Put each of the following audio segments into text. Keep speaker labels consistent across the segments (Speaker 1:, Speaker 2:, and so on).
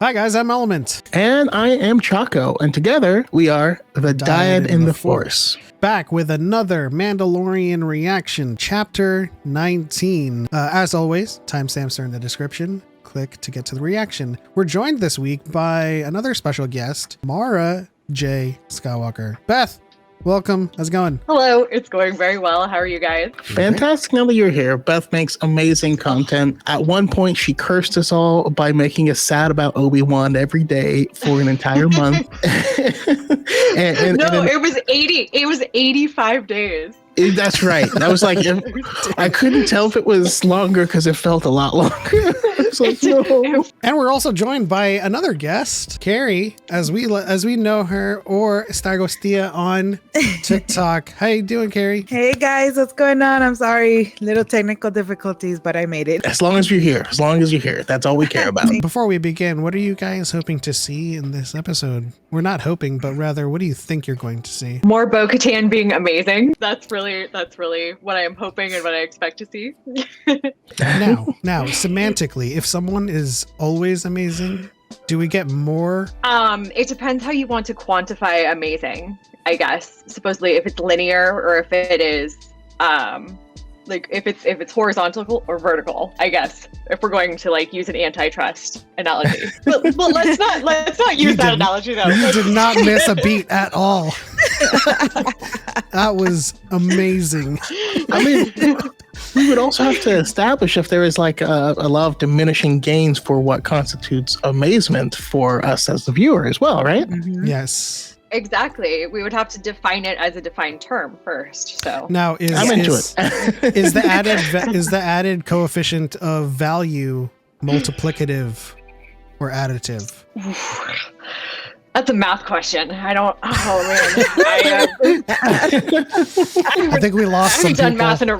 Speaker 1: Hi guys, I'm Element.
Speaker 2: And I am Choco, and together we are the DYAD in the Force.
Speaker 1: Back with another Mandalorian reaction, Chapter 19. As always, timestamps are in the description. Click to get to the reaction. We're joined this week by another special guest, Mara J. Skywalker. Beth, welcome. How's it going?
Speaker 3: Hello, it's going very well. How are you guys?
Speaker 2: Fantastic now that you're here. Beth makes amazing content. At one point, she cursed us all by making us sad about Obi-Wan every day for an entire month.
Speaker 3: It was 80. It was 85 days.
Speaker 2: That's right. That was like, I couldn't tell if it was longer because it felt a lot longer. It's like, no.
Speaker 1: And we're also joined by another guest, Carrie, as we know her, or Stargostia on TikTok. How you doing, Carrie?
Speaker 4: Hey guys, what's going on? I'm sorry, little technical difficulties, but I made it.
Speaker 2: As long as you're here, that's all we care about.
Speaker 1: Before we begin, what are you guys hoping to see in this episode? We're not hoping, but rather, what do you think you're going to see?
Speaker 3: More Bo-Katan being amazing. That's really what I am hoping and what I expect to see.
Speaker 1: Now, semantically, if someone is always amazing, do we get more?
Speaker 3: It depends how you want to quantify amazing, I guess. Supposedly, if it's linear or if it is, like if it's horizontal or vertical, I guess. If we're going to like use an antitrust analogy, but let's not use that analogy though.
Speaker 1: You did not miss a beat at all. That was amazing.
Speaker 2: I mean, we would also have to establish if there is like a lot of diminishing gains for what constitutes amazement for us as the viewer as well, right?
Speaker 4: Mm-hmm.
Speaker 1: Yes.
Speaker 3: Exactly. We would have to define it as a defined term first. So
Speaker 1: now is the added coefficient of value multiplicative or additive?
Speaker 3: That's a math question. I don't. Oh man.
Speaker 1: I think we lost some
Speaker 3: done
Speaker 1: people.
Speaker 3: math in a.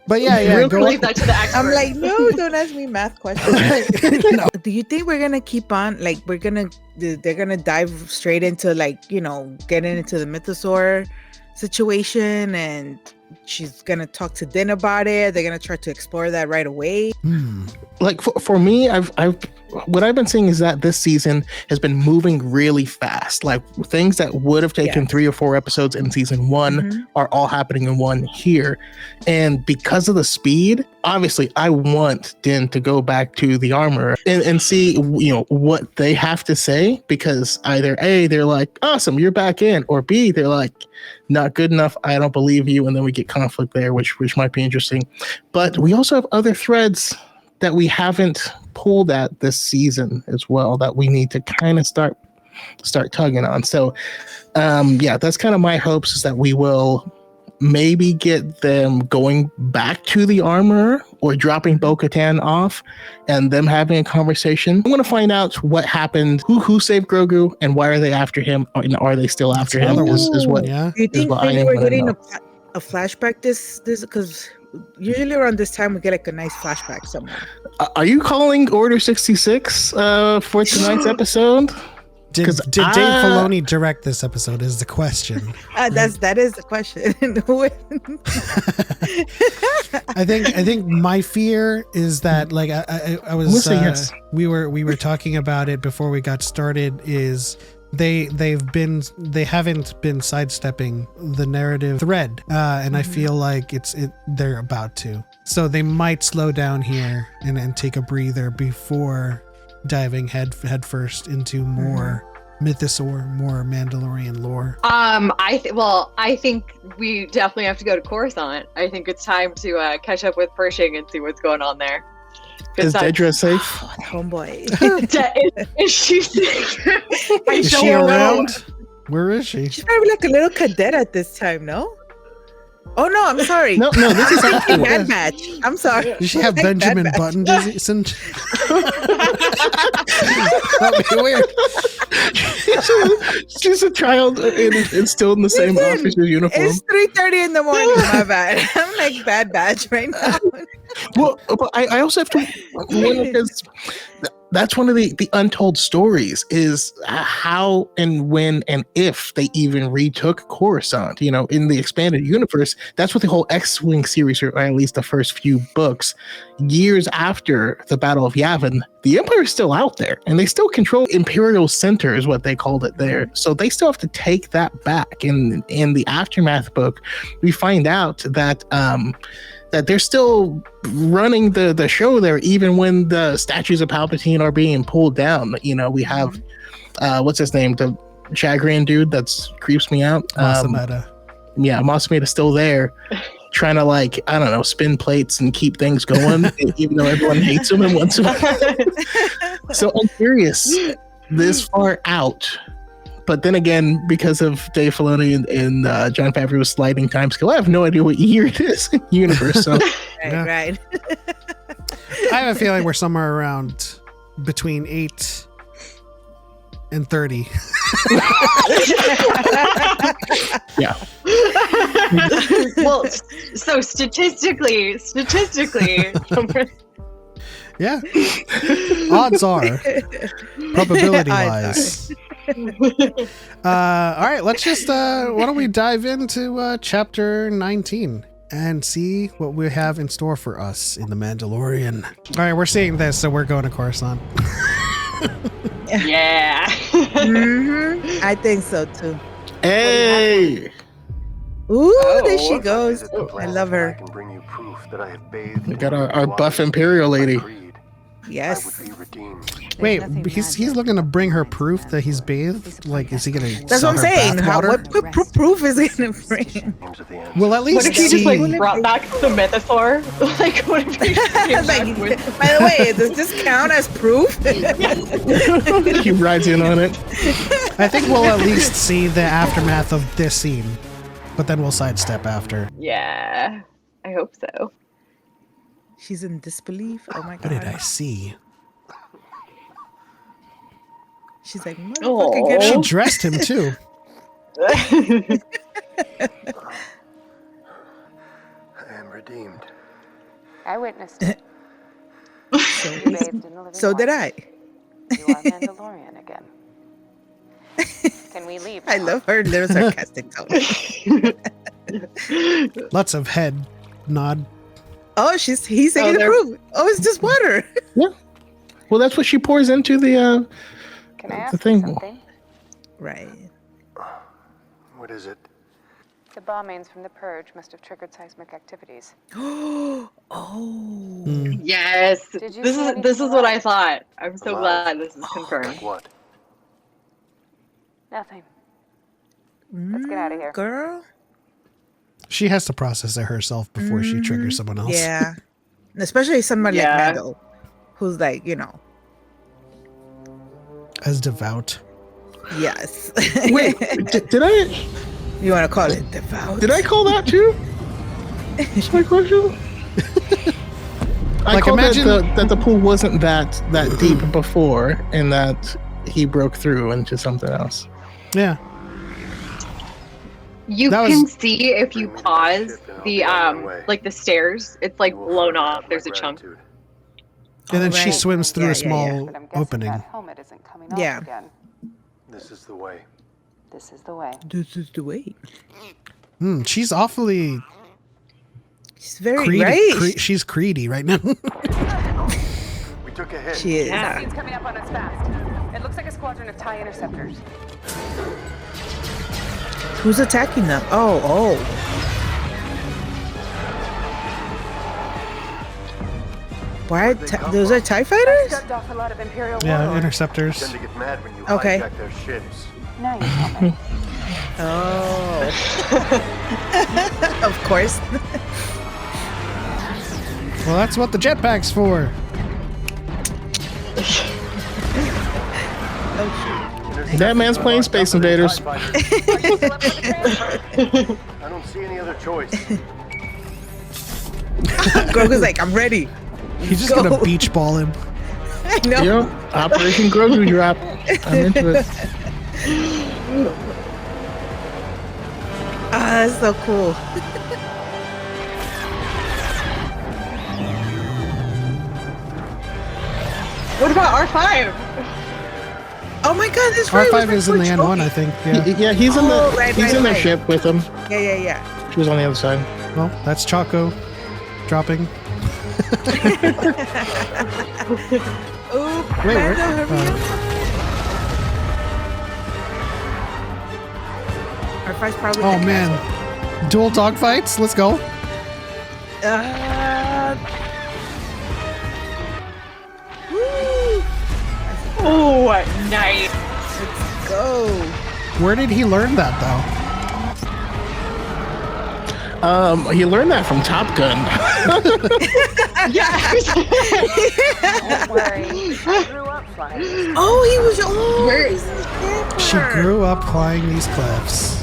Speaker 1: But yeah.
Speaker 3: Go leave that to the expert.
Speaker 4: I'm like, no, don't ask me math questions. No. Do you think we're gonna keep on? Like, they're gonna dive straight into getting into the mythosaur situation, and she's gonna talk to Din about it. They're gonna try to explore that right away.
Speaker 2: Like for me, what I've been seeing is that this season has been moving really fast. Like things that would have taken 3 or 4 episodes in season 1 are all happening in one here. And because of the speed, obviously I want Din to go back to the armor and see, what they have to say, because either A, they're like, awesome, you're back in, or B, they're like, not good enough, I don't believe you, and then we get conflict there, which might be interesting. But we also have other threads that we haven't pulled at this season as well that we need to kind of start tugging on. So that's kind of my hopes, is that we will maybe get them going back to the armor or dropping Bo-Katan off and them having a conversation. I want to find out what happened, who saved Grogu, and why are they after him, and are they still after him is what.
Speaker 1: Yeah.
Speaker 4: Do you think maybe we're getting a flashback this because usually around this time we get like a nice flashback somewhere.
Speaker 2: Are you calling Order 66 for tonight's episode?
Speaker 1: Did Dave Filoni direct this episode is the question.
Speaker 4: That is the question.
Speaker 1: I think my fear is that, like, I was yes. we were talking about it before we got started, is they haven't been sidestepping the narrative thread, and I feel like they're about to. So they might slow down here and take a breather before diving head first into more mythosaur, more Mandalorian lore.
Speaker 3: I think we definitely have to go to Coruscant. I think it's time to catch up with Pershing and see what's going on there.
Speaker 2: Is Dedra safe?
Speaker 4: Homeboy.
Speaker 3: Is she safe?
Speaker 1: Is she around? Where is she?
Speaker 4: She's probably like a little cadet at this time, no? Oh no, I'm sorry.
Speaker 2: No, this is after
Speaker 4: Bad Batch. I'm sorry.
Speaker 1: Does she have Benjamin Button disease? That'd be weird.
Speaker 2: She's a child and still in the same officer uniform.
Speaker 4: It's 3:30 in the morning. My bad. I'm like Bad Batch right now.
Speaker 2: Well, but I also have to wonder, because that's one of the untold stories, is how and when and if they even retook Coruscant. You know, in the expanded universe, that's what the whole X-Wing series, or at least the first few books, years after the Battle of Yavin, the Empire is still out there, and they still control Imperial Center, is what they called it there. So they still have to take that back. In the Aftermath book, we find out that that they're still running the show there, even when the statues of Palpatine are being pulled down. You know, we have what's his name, the Chagrin dude that's creeps me out.
Speaker 1: Masameda.
Speaker 2: Yeah, Masameda's still there, trying to, like, I don't know, spin plates and keep things going, even though everyone hates him and wants him. So I'm curious, this far out. But then again, because of Dave Filoni and Jon Favreau's sliding time scale, I have no idea what year it is in the universe. So.
Speaker 4: Right.
Speaker 1: I have a feeling we're somewhere around between 8 and 30.
Speaker 2: Yeah.
Speaker 3: Well, so statistically.
Speaker 1: Yeah. Odds are, probability-wise. All right, let's just why don't we dive into chapter 19 and see what we have in store for us in the Mandalorian. All right, we're seeing this, so we're going to Coruscant.
Speaker 3: Yeah.
Speaker 4: I think so too.
Speaker 2: Hey.
Speaker 4: Ooh, there she goes. I love her.
Speaker 2: We got our buff Imperial lady.
Speaker 4: Yes.
Speaker 1: Wait, he's looking to bring her proof that he's bathed? Like, is he going to
Speaker 4: That's what I'm saying. What proof is he going to bring?
Speaker 1: Well, at
Speaker 3: What
Speaker 1: least
Speaker 3: if he just
Speaker 1: see...
Speaker 3: like brought back the mythosaur? Like, what if he just came
Speaker 4: Like,
Speaker 3: back with?
Speaker 4: by the way, does this count as proof?
Speaker 2: He rides in on it.
Speaker 1: I think we'll at least see the aftermath of this scene, but then we'll sidestep after.
Speaker 3: Yeah, I hope so.
Speaker 4: She's in disbelief. Oh my god.
Speaker 1: What did I see?
Speaker 4: She's like,
Speaker 3: Oh.
Speaker 4: motherfucker, get
Speaker 1: She
Speaker 4: out.
Speaker 1: dressed him too.
Speaker 5: I am redeemed.
Speaker 6: I witnessed it. You bathed in the living
Speaker 4: So did
Speaker 6: water.
Speaker 4: I.
Speaker 6: You are Mandalorian again. Can we leave?
Speaker 4: I love her little sarcastic tone.
Speaker 1: Lots of head nod.
Speaker 4: Oh, he's saying the
Speaker 3: they're-
Speaker 4: proof. Oh, it's just water.
Speaker 2: Well, that's what she pours into the
Speaker 6: Can I ask
Speaker 2: the
Speaker 6: you
Speaker 2: thing.
Speaker 6: something?
Speaker 4: Right.
Speaker 5: What is it?
Speaker 6: The bombings from the Purge must have triggered seismic activities.
Speaker 4: Oh.
Speaker 3: Yes,
Speaker 6: Did you
Speaker 3: this
Speaker 6: see
Speaker 3: is
Speaker 6: anything
Speaker 3: what I
Speaker 6: alive?
Speaker 3: thought. I'm so
Speaker 5: Alive?
Speaker 3: glad this is confirmed.
Speaker 5: Like what?
Speaker 6: Nothing. Let's get out of here.
Speaker 4: Girl.
Speaker 1: She has to process it herself before she triggers someone else.
Speaker 4: Yeah. Especially somebody
Speaker 3: Yeah.
Speaker 4: like Mando, who's like,
Speaker 1: As devout.
Speaker 4: yes.
Speaker 2: Wait, did I
Speaker 4: You want to call it devout?
Speaker 2: did I call that too? That's my question. I
Speaker 1: Like,
Speaker 2: called
Speaker 1: imagine-
Speaker 2: that the pool wasn't that deep before, and that he broke through into something else.
Speaker 1: Yeah.
Speaker 3: You
Speaker 1: That
Speaker 3: can
Speaker 1: was-
Speaker 3: see if you pause the like the stairs. It's like
Speaker 5: You will
Speaker 3: blown
Speaker 5: forget
Speaker 3: off.
Speaker 5: my
Speaker 3: There's a chunk.
Speaker 5: gratitude.
Speaker 1: And then
Speaker 4: Oh,
Speaker 1: she
Speaker 4: right.
Speaker 1: swims through
Speaker 4: Yeah,
Speaker 1: a
Speaker 4: yeah,
Speaker 1: small
Speaker 6: But I'm guessing
Speaker 1: opening.
Speaker 6: that helmet isn't coming off
Speaker 4: Yeah.
Speaker 6: again.
Speaker 5: This is the way.
Speaker 6: This is the way.
Speaker 4: This is the way.
Speaker 1: She's awfully
Speaker 4: She's very
Speaker 1: creedy.
Speaker 4: right.
Speaker 1: She's creedy right now.
Speaker 5: We took a hit.
Speaker 4: She is.
Speaker 3: Yeah.
Speaker 6: Something's coming up on us fast. It looks like a squadron of TIE interceptors.
Speaker 4: Who's attacking them? Oh. Why? Those are TIE fighters?
Speaker 6: Shoved off a lot of Imperial
Speaker 1: Yeah,
Speaker 6: warlords.
Speaker 1: interceptors.
Speaker 5: Tend to get mad when you
Speaker 4: Okay.
Speaker 5: hijack their ships.
Speaker 6: Now you tell me.
Speaker 4: Oh. Of course.
Speaker 1: Well, that's what the jetpack's for.
Speaker 2: That man's playing Space Invaders.
Speaker 6: Are you still up for the transfer?
Speaker 5: I don't see any other choice.
Speaker 4: Grogu's like, I'm ready.
Speaker 1: He's just
Speaker 4: Go.
Speaker 1: gonna beach ball him.
Speaker 4: I know.
Speaker 2: Yep, Operation Grogu drop. I'm into it.
Speaker 4: Ah, that's so cool.
Speaker 3: What about R5?
Speaker 4: Oh my God, this right.
Speaker 1: R5 is in the N1, I think. Yeah.
Speaker 2: Yeah, he's in the he's in the
Speaker 4: right.
Speaker 2: ship with him.
Speaker 4: Yeah.
Speaker 2: She was on the other side.
Speaker 1: Well, that's Choco dropping.
Speaker 4: Oh,
Speaker 1: Wait, where?
Speaker 4: Mando, hurry up. R5's probably.
Speaker 1: Oh
Speaker 4: the
Speaker 1: man, dual dogfights. Let's go.
Speaker 4: Woo!
Speaker 3: Oh, nice.
Speaker 4: Let's go.
Speaker 1: Where did he learn that though?
Speaker 2: He learned that from Top Gun.
Speaker 3: Yeah.
Speaker 6: Don't worry. I grew up flying.
Speaker 4: Oh, he was. Oh,
Speaker 3: Where-
Speaker 4: he's a camper.
Speaker 1: She grew up climbing these cliffs.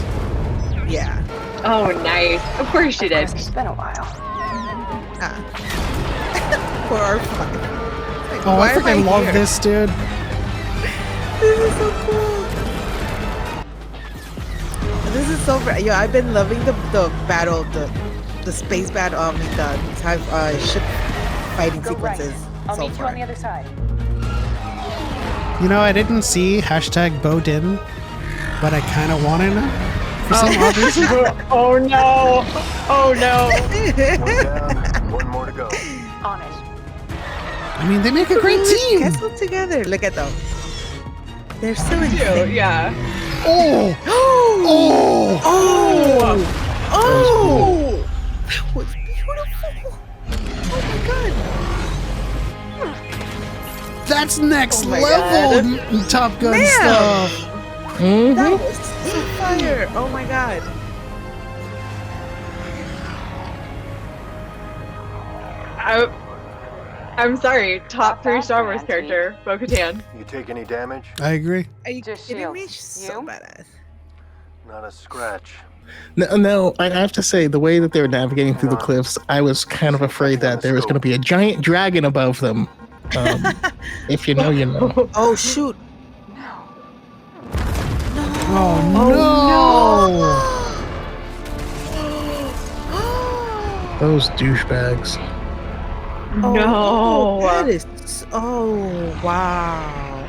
Speaker 4: Yeah.
Speaker 3: Oh, nice. Of course she did.
Speaker 6: It's been a while.
Speaker 4: For R5. Like,
Speaker 1: Oh,
Speaker 4: why
Speaker 1: I
Speaker 4: am
Speaker 1: freaking love
Speaker 4: here?
Speaker 1: this, dude.
Speaker 4: This is so cool. This is so. Yo, I've been loving the battle, the space battle, the ship fighting
Speaker 6: Go right.
Speaker 4: sequences
Speaker 6: I'll
Speaker 4: so
Speaker 6: meet you
Speaker 4: far.
Speaker 6: on the other side.
Speaker 1: You know, I didn't see #BoDin, but I kind of wanted to for some odd reason.
Speaker 3: Oh no. Oh no.
Speaker 5: One down, one more to go.
Speaker 6: On it.
Speaker 1: I mean, they make a great team.
Speaker 4: Castle together. Look at them. They're so in
Speaker 3: Cute,
Speaker 4: sync.
Speaker 3: yeah.
Speaker 1: Oh, oh,
Speaker 4: Oh! That was beautiful. Oh my God.
Speaker 1: that's next
Speaker 3: Oh my
Speaker 1: level Top Gun
Speaker 4: Man.
Speaker 1: stuff.
Speaker 4: That was so fire. Oh my God.
Speaker 3: I'm sorry. Top 3
Speaker 6: Not
Speaker 3: Star Wars
Speaker 6: bad,
Speaker 3: character, Bo-Katan.
Speaker 5: You take any damage?
Speaker 1: I agree.
Speaker 4: Are you
Speaker 6: Just
Speaker 4: kidding me?
Speaker 6: shields.
Speaker 4: She's so
Speaker 6: You?
Speaker 4: badass.
Speaker 5: Not a scratch.
Speaker 2: No, I have to say, the way that they were navigating through the cliffs, I was kind of afraid that there was going to be a giant dragon above them. If you know, you know.
Speaker 4: Oh shoot.
Speaker 1: Oh, no.
Speaker 2: Those douchebags.
Speaker 4: Oh,
Speaker 3: No.
Speaker 4: that is. Oh wow.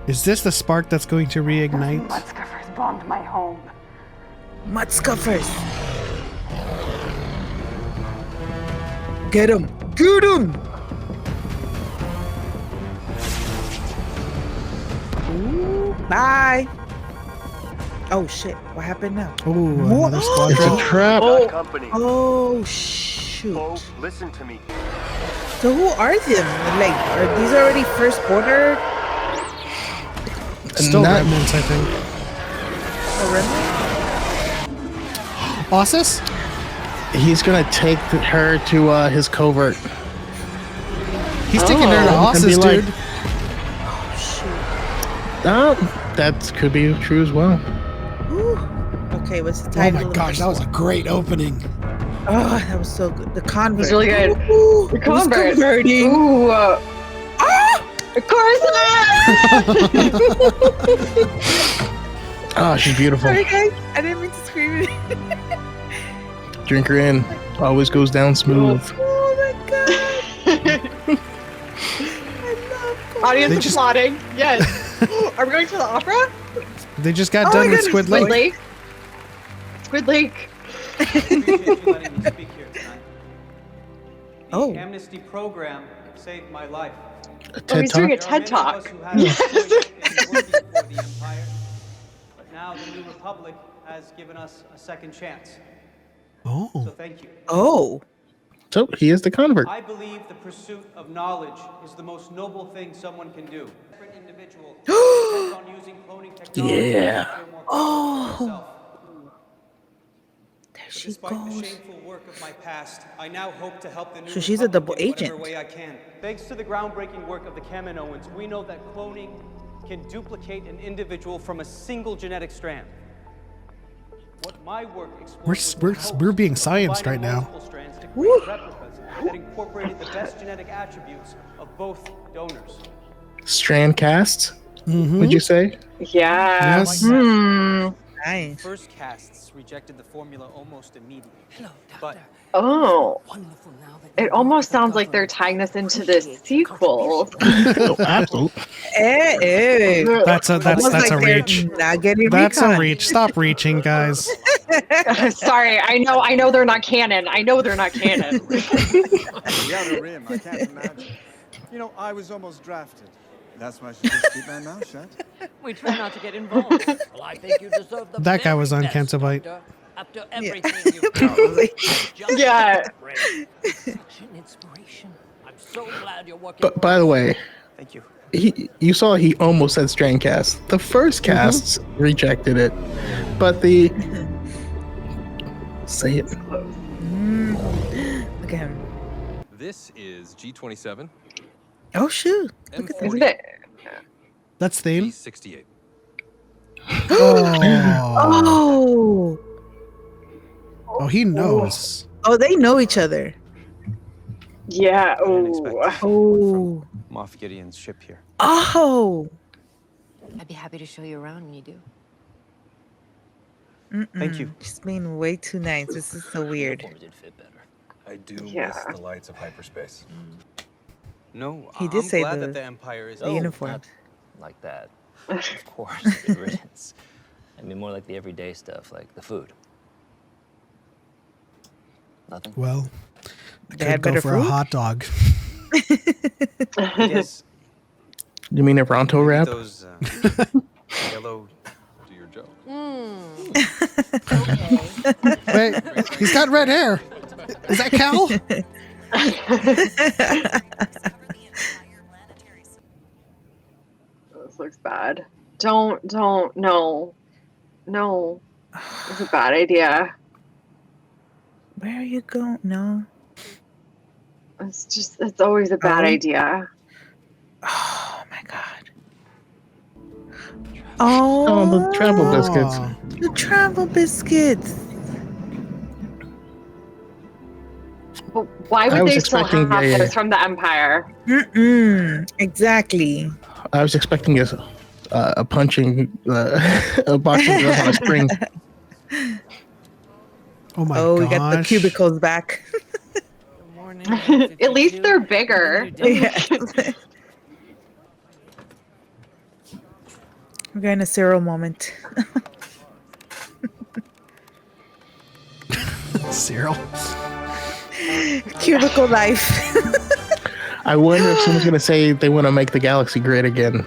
Speaker 1: Is this the spark that's going to reignite?
Speaker 6: Mudscuffers bombed my home.
Speaker 4: Mud scuffers. Get him. Get him. Ooh, bye. Oh shit! What happened now?
Speaker 1: Oh,
Speaker 4: More-
Speaker 1: another
Speaker 2: It's a
Speaker 1: squadron.
Speaker 2: trap.
Speaker 5: Got company.
Speaker 4: Oh shoot!
Speaker 5: Bo, listen to me.
Speaker 4: So who are them? Like, are these already first order?
Speaker 1: Still
Speaker 2: Not-
Speaker 1: remnants, I think.
Speaker 4: Or
Speaker 1: Ossus?
Speaker 2: He's going to take her to his covert.
Speaker 1: He's taking her to
Speaker 2: And be
Speaker 1: Ossus,
Speaker 2: like-
Speaker 1: dude.
Speaker 2: That could be true as well.
Speaker 4: Ooh. Okay, what's the
Speaker 1: Oh
Speaker 4: title?
Speaker 1: my
Speaker 4: of the
Speaker 1: gosh,
Speaker 4: first
Speaker 1: that was a
Speaker 4: one?
Speaker 1: great opening.
Speaker 4: Oh, that was so good. The convert.
Speaker 3: It was really good.
Speaker 4: Ooh,
Speaker 3: The
Speaker 4: it was
Speaker 3: convert.
Speaker 4: converting.
Speaker 3: Ooh. Of course
Speaker 2: Oh, she's beautiful.
Speaker 4: Sorry, guys. I didn't mean to scream it.
Speaker 2: Drink her in. Always goes down smooth.
Speaker 4: Oh my god. I love
Speaker 3: Audience
Speaker 1: They just-
Speaker 3: applauding. Yes. Are we going to the opera?
Speaker 1: They just got
Speaker 4: Oh
Speaker 1: done
Speaker 4: my
Speaker 1: with
Speaker 4: goodness,
Speaker 1: Squid
Speaker 3: Squid
Speaker 1: Lake.
Speaker 3: Lake. Squid Lake.
Speaker 7: Appreciate you letting me speak here tonight. The
Speaker 4: Oh.
Speaker 7: amnesty program saved my life.
Speaker 2: A
Speaker 3: Oh,
Speaker 2: TED
Speaker 3: he's doing a
Speaker 2: Talk?
Speaker 7: There are
Speaker 3: TED
Speaker 7: many of
Speaker 3: Talk.
Speaker 7: us who had
Speaker 3: Yes.
Speaker 7: a choice in working for the Empire, but now the New Republic has given us a second chance. So
Speaker 1: Oh.
Speaker 7: thank you.
Speaker 4: Oh.
Speaker 2: So he is the convert.
Speaker 7: I believe the pursuit of knowledge is the most noble thing someone can do. Different individual depends on using cloning technology
Speaker 2: Yeah.
Speaker 7: to feel more
Speaker 4: Oh.
Speaker 7: comfortable with herself.
Speaker 4: There she
Speaker 7: Despite the
Speaker 4: goes.
Speaker 7: shameful work of my past, I now hope to help the new
Speaker 4: So she's a
Speaker 7: Republic
Speaker 4: double
Speaker 7: in whatever
Speaker 4: agent.
Speaker 7: way I can. Thanks to the groundbreaking work of the Kaminoans, we know that cloning can duplicate an individual from a single genetic strand. What my work explores
Speaker 1: We're being scienced right now.
Speaker 7: multiple strands to create replicas that incorporated the best genetic attributes of both donors.
Speaker 2: Strand casts,
Speaker 1: Mm-hmm.
Speaker 2: would you say?
Speaker 3: Yeah.
Speaker 1: Yes.
Speaker 4: Nice.
Speaker 7: First casts rejected the formula almost immediately.
Speaker 8: Hello,
Speaker 7: But
Speaker 8: Doctor.
Speaker 3: Oh,
Speaker 8: Wonderful now that
Speaker 3: it
Speaker 8: you
Speaker 3: almost
Speaker 8: work with the
Speaker 3: sounds like they're
Speaker 8: government.
Speaker 3: tying this into the
Speaker 8: Appreciate your
Speaker 3: sequel.
Speaker 8: contribution.
Speaker 2: Absolutely.
Speaker 1: That's
Speaker 4: Almost
Speaker 1: a
Speaker 4: like they're
Speaker 1: reach.
Speaker 4: not getting
Speaker 1: That's a
Speaker 4: recon.
Speaker 1: reach. Stop reaching, guys.
Speaker 3: Sorry, I know they're not canon. I know they're not canon.
Speaker 9: The Outer Rim, I can't imagine. You know, I was almost drafted. That's why I should just keep my mouth shut.
Speaker 6: We try not to get involved.
Speaker 8: Well, I think you deserve the
Speaker 1: That guy
Speaker 8: very
Speaker 1: was on
Speaker 8: best,
Speaker 1: Kentobite.
Speaker 8: Doctor. After everything you've done. Just
Speaker 3: Yeah.
Speaker 8: great. Such an inspiration. I'm so glad you're working.
Speaker 2: But by the way,
Speaker 7: thank you.
Speaker 2: you saw he almost said Strandcast. The first casts rejected it, but the say it.
Speaker 4: Look at him.
Speaker 10: This is G27,
Speaker 4: Oh shoot! Look at this.
Speaker 3: Isn't it?
Speaker 1: That's theme.
Speaker 10: G68.
Speaker 1: Oh.
Speaker 4: Oh,
Speaker 1: Oh, he knows.
Speaker 4: oh, they know each other.
Speaker 3: Yeah.
Speaker 7: I didn't expect
Speaker 3: Oh.
Speaker 7: that
Speaker 4: Oh,
Speaker 7: from Moff Gideon's ship here.
Speaker 4: oh.
Speaker 6: I'd be happy to show you around when you do.
Speaker 7: Thank you.
Speaker 4: She's being way too nice. This is so weird.
Speaker 8: Uniforms did fit better.
Speaker 10: I do
Speaker 3: Yeah.
Speaker 10: miss the lights of hyperspace.
Speaker 7: No,
Speaker 4: He did
Speaker 7: I'm
Speaker 4: say
Speaker 7: glad
Speaker 4: the-
Speaker 7: that the Empire is
Speaker 4: The uniforms.
Speaker 8: Like that. Of course, good riddance. I mean, more like the everyday stuff, like the food. Nothing?
Speaker 1: Well, I
Speaker 4: They had
Speaker 1: could go
Speaker 4: better
Speaker 1: for a
Speaker 4: food?
Speaker 1: hot dog.
Speaker 7: I guess
Speaker 2: You mean a Ronto
Speaker 7: maybe
Speaker 2: rap?
Speaker 7: those yellow.
Speaker 10: Do your joke.
Speaker 1: Wait, he's got red hair. Is that Cal?
Speaker 3: This looks bad. Don't, no. No. It's a bad idea.
Speaker 4: Where are you going? No.
Speaker 3: It's always a bad
Speaker 4: Oh.
Speaker 3: idea.
Speaker 4: Oh my god. Oh,
Speaker 2: Oh, the travel biscuits.
Speaker 1: Oh.
Speaker 4: the travel biscuits.
Speaker 3: But why
Speaker 2: I
Speaker 3: would
Speaker 2: was
Speaker 3: they still
Speaker 2: expecting
Speaker 3: have
Speaker 2: a-
Speaker 3: this from the Empire?
Speaker 4: Exactly.
Speaker 2: I was expecting a punching, a boxing glove on a string.
Speaker 1: Oh my
Speaker 4: Oh,
Speaker 1: gosh.
Speaker 4: we got the cubicles back.
Speaker 6: Good morning.
Speaker 3: At least they're bigger.
Speaker 4: Yeah. We're getting a Cyril moment.
Speaker 1: Cyril.
Speaker 4: Cubicle life.
Speaker 2: I wonder if someone's gonna say they want to make the galaxy great again.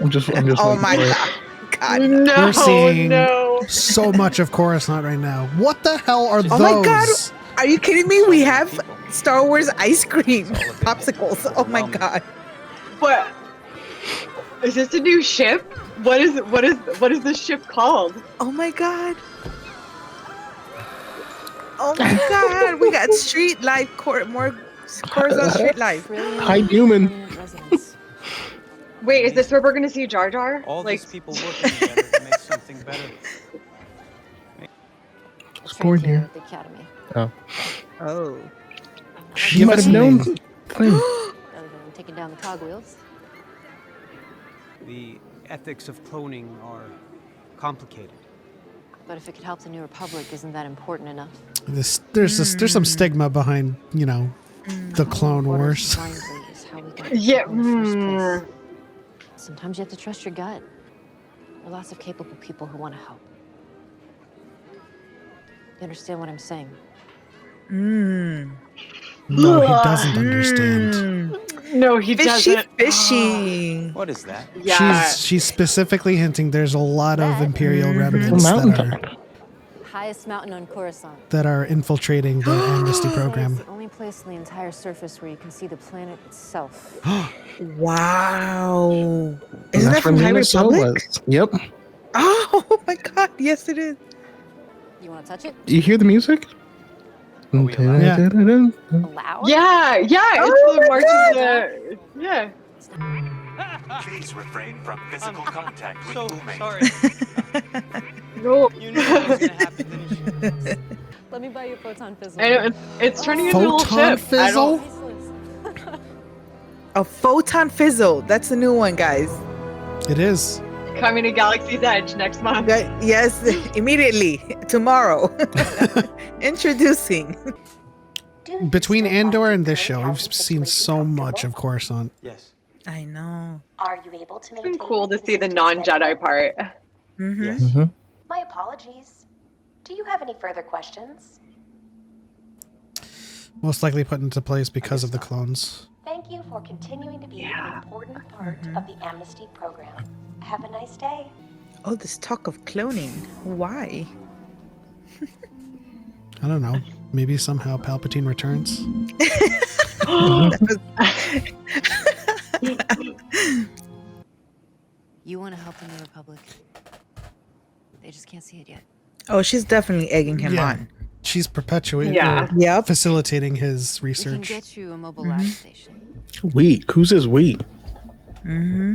Speaker 2: I'm just.
Speaker 4: Oh
Speaker 2: waiting
Speaker 4: my
Speaker 2: for it.
Speaker 4: god.
Speaker 3: No,
Speaker 1: We're seeing
Speaker 3: no.
Speaker 1: so much of Coruscant right now. What the hell are those?
Speaker 4: Oh my god. Are you kidding me? We have Star Wars ice cream popsicles. Oh my god.
Speaker 3: What? Is this a new ship? What is this ship called?
Speaker 4: Oh my god. Oh my god. We got street life, more Coruscant street life.
Speaker 2: Hi, human.
Speaker 3: Wait, is this where we're gonna see Jar Jar?
Speaker 7: All
Speaker 3: Like,
Speaker 7: these people working together to make something better.
Speaker 2: Scored here.
Speaker 6: At the academy.
Speaker 2: Oh,
Speaker 4: Oh.
Speaker 2: she
Speaker 1: Give
Speaker 2: might
Speaker 1: us
Speaker 2: have
Speaker 1: a
Speaker 2: known.
Speaker 1: name.
Speaker 2: Thing.
Speaker 6: Other than taking down the cogwheels.
Speaker 7: The ethics of cloning are complicated.
Speaker 6: But if it could help the New Republic, isn't that important enough?
Speaker 1: There's some stigma behind, the Clone Wars.
Speaker 6: Blindly is how we got
Speaker 3: Yeah,
Speaker 6: here in the first place. Sometimes you have to trust your gut. There are lots of capable people who want to help. You understand what I'm saying?
Speaker 1: No, he doesn't understand.
Speaker 3: no, he
Speaker 4: Fishy,
Speaker 3: doesn't.
Speaker 4: fishy.
Speaker 7: What is that?
Speaker 3: Yeah.
Speaker 1: She's specifically hinting there's a lot of
Speaker 6: That-
Speaker 1: Imperial
Speaker 2: The
Speaker 1: remnants
Speaker 2: mountaintop.
Speaker 6: Highest mountain on Coruscant.
Speaker 1: that are infiltrating the amnesty
Speaker 6: It's
Speaker 1: program.
Speaker 6: the only place on the entire surface where you can see the planet itself.
Speaker 4: Wow. Isn't
Speaker 2: That's
Speaker 4: that from High
Speaker 2: Nina
Speaker 4: Republic?
Speaker 2: Solas. Yep.
Speaker 4: Oh my god, yes it is.
Speaker 6: You want to touch it?
Speaker 2: You hear the music?
Speaker 7: Are we allowed?
Speaker 1: Yeah.
Speaker 6: Allowed?
Speaker 3: Yeah, it's
Speaker 4: Oh
Speaker 3: the
Speaker 4: my
Speaker 3: march
Speaker 4: God.
Speaker 3: of the yeah.
Speaker 5: Please refrain from physical contact with
Speaker 7: So
Speaker 5: roommates.
Speaker 7: sorry.
Speaker 3: No.
Speaker 7: You knew what was gonna happen, didn't you?
Speaker 6: Let me buy you a photon fizzle.
Speaker 3: I know, it's turning into a little
Speaker 1: Photon
Speaker 3: ship. I don't-
Speaker 1: fizzle?
Speaker 4: A photon fizzle. That's the new one, guys.
Speaker 1: It is.
Speaker 3: Coming to Galaxy's Edge next month.
Speaker 4: Yes, immediately. Tomorrow. Introducing.
Speaker 1: Between Andor and this show, we've seen so much of Coruscant.
Speaker 7: Yes.
Speaker 4: I know.
Speaker 11: Are you able to
Speaker 3: It's
Speaker 11: maintain
Speaker 3: been cool to
Speaker 11: the
Speaker 3: see the
Speaker 11: consistency
Speaker 3: non-Jedi part.
Speaker 4: Mm-hmm.
Speaker 7: Yes.
Speaker 11: My apologies. Do you have any further questions?
Speaker 1: Most likely put into place because of the clones.
Speaker 11: Thank you for continuing to be an important part of the Amnesty program. Have a nice day.
Speaker 4: Oh, this talk of cloning. Why?
Speaker 1: I don't know. Maybe somehow Palpatine returns.
Speaker 6: You want to help the New Republic. They just can't see it yet.
Speaker 4: Oh, she's definitely egging him on.
Speaker 1: She's perpetuating,
Speaker 4: Yep.
Speaker 1: facilitating his
Speaker 6: We can
Speaker 1: research.
Speaker 6: get you a mobile lab station.
Speaker 2: We. Who's this we?
Speaker 4: Mm-hmm.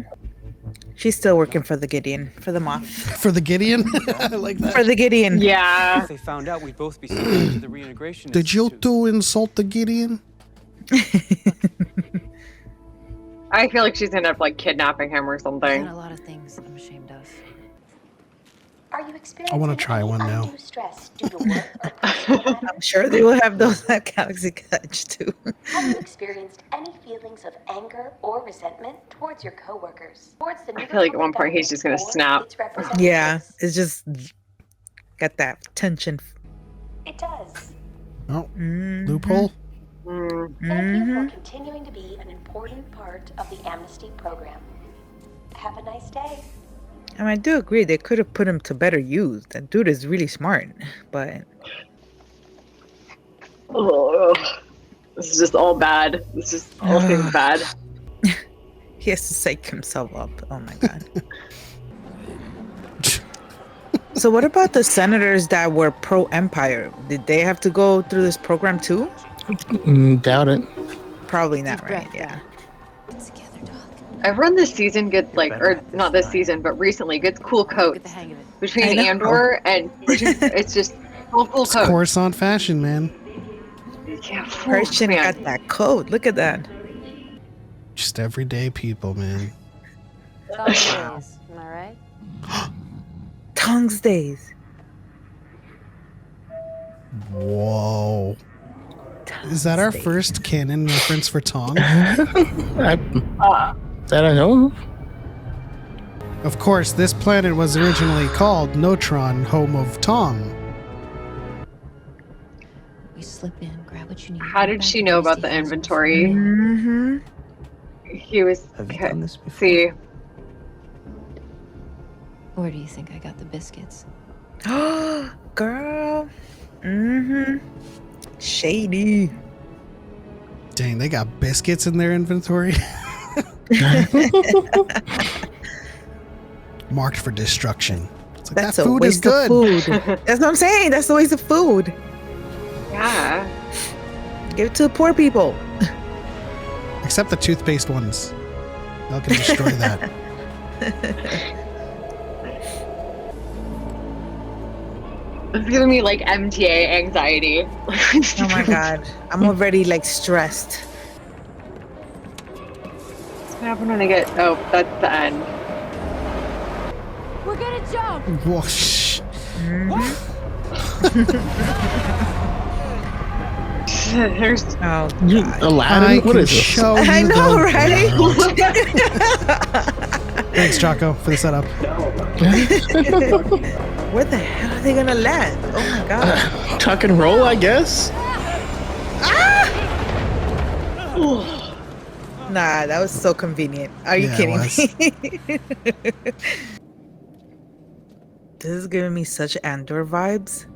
Speaker 4: She's still working for the Gideon, for the Moth.
Speaker 1: For the Gideon? I like that.
Speaker 4: For the Gideon.
Speaker 3: Yeah.
Speaker 7: If they found out, we'd both be sent to the reintegration.
Speaker 1: Did you
Speaker 7: Institute.
Speaker 1: two insult the Gideon?
Speaker 3: I feel like she's gonna end up like kidnapping him or
Speaker 6: I've
Speaker 3: something.
Speaker 6: done a lot of things I'm ashamed of.
Speaker 11: Are you experiencing
Speaker 1: I want to try
Speaker 11: any
Speaker 1: one now.
Speaker 11: undue stress due to work or personal matters?
Speaker 4: I'm sure they will have those at Galaxy Edge too.
Speaker 11: Have you experienced any feelings of anger or resentment towards your coworkers? Towards the
Speaker 3: I feel like at one point he's just gonna snap.
Speaker 4: Yeah, it's just got that tension.
Speaker 11: It does.
Speaker 1: Oh,
Speaker 4: Mhm.
Speaker 1: loophole?
Speaker 3: Mm.
Speaker 11: Thank you for continuing to be an important part of the Amnesty program. Have a nice day.
Speaker 4: And I do agree they could have put him to better use. That dude is really smart, but
Speaker 3: Ugh. This is just all bad. This is all things bad.
Speaker 4: he has to psych himself up. Oh my god. So what about the senators that were pro-Empire? Did they have to go through this program too?
Speaker 2: Doubt it.
Speaker 4: Probably not, right? Yeah.
Speaker 3: Everyone this season gets like, or not this season, but recently gets cool coats. Between
Speaker 4: I know.
Speaker 3: Andor and it's just cool
Speaker 1: It's
Speaker 3: coats.
Speaker 1: Coruscant fashion, man.
Speaker 3: Yeah,
Speaker 4: Christian
Speaker 3: man.
Speaker 4: got that coat. Look at that.
Speaker 1: Just everyday people, man.
Speaker 6: Some days, am I right?
Speaker 4: Tongues days.
Speaker 1: Whoa. Is that our first canon reference for Tong?
Speaker 2: That I know of.
Speaker 1: Of course, this planet was originally called Notron, home of Tong.
Speaker 6: We slip in, grab what you need.
Speaker 3: How did she know about the inventory?
Speaker 4: Mm-hmm.
Speaker 3: He was.
Speaker 8: Have you done this before?
Speaker 3: See,
Speaker 6: Where do you think I got the biscuits?
Speaker 4: Girl. Mm-hmm. Shady.
Speaker 1: Dang, they got biscuits in their inventory. Marked for destruction. It's like,
Speaker 4: That's
Speaker 1: that
Speaker 4: a
Speaker 1: food is
Speaker 4: waste
Speaker 1: good.
Speaker 4: of food. That's what I'm saying. That's a waste of food.
Speaker 3: yeah.
Speaker 4: Give it to the poor people.
Speaker 1: Except the toothpaste ones. They'll can destroy that.
Speaker 3: It's giving me like MTA anxiety.
Speaker 4: Oh my god. I'm already like stressed.
Speaker 3: What's gonna happen when I get? Oh, that's the end.
Speaker 6: We're gonna jump!
Speaker 1: Whoosh.
Speaker 3: There's
Speaker 4: Oh
Speaker 2: You,
Speaker 4: god.
Speaker 2: Aladdin?
Speaker 1: I
Speaker 2: What
Speaker 1: can
Speaker 2: is this?
Speaker 1: show you
Speaker 4: I know,
Speaker 1: the
Speaker 4: right?
Speaker 1: world. Thanks, Choco, for the setup.
Speaker 4: Where the hell are they gonna land? Oh my god.
Speaker 2: Tuck and roll, I guess.
Speaker 4: Nah, that was so convenient. Are you
Speaker 1: Yeah, it
Speaker 4: kidding
Speaker 1: was.
Speaker 4: me? This is giving me such Andor vibes.